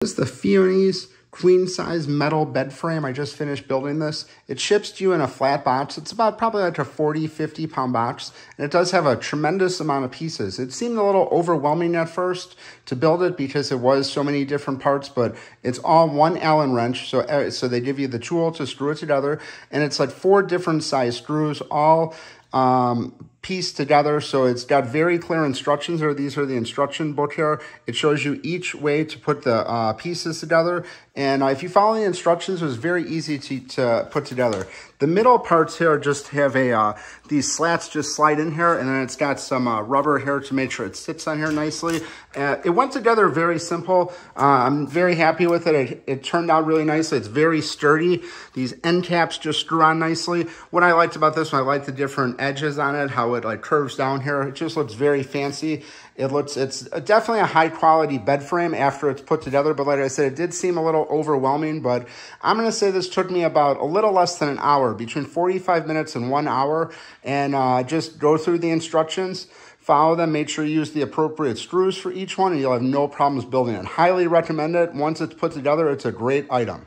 This is the Feonase queen size metal bed frame. I just finished building this. It ships to you in a flat box. It's about probably like a 40, 50 pound box. And it does have a tremendous amount of pieces. It seemed a little overwhelming at first to build it because it was so many different parts, but it's all one Allen wrench. So they give you the tool to screw it together. And it's like 4 different size screws, all pieced together. So it's got very clear instructions there. These are the instruction book here. It shows you each way to put the pieces together. And if you follow the instructions, it's very easy to put together. The middle parts here just have these slats just slide in here, and then it's got some rubber here to make sure it sits on here nicely. It went together very simple. I'm very happy with it. It turned out really nicely. It's very sturdy. These end caps just screw on nicely. What I liked about this one, I liked the different edges on it, how it like curves down here. It just looks very fancy. It's definitely a high quality bed frame after it's put together, but like I said, it did seem a little overwhelming, but I'm going to say this took me about a little less than an hour, between 45 minutes and 1 hour, and just go through the instructions, follow them, make sure you use the appropriate screws for each one, and you'll have no problems building it. Highly recommend it. Once it's put together, it's a great item.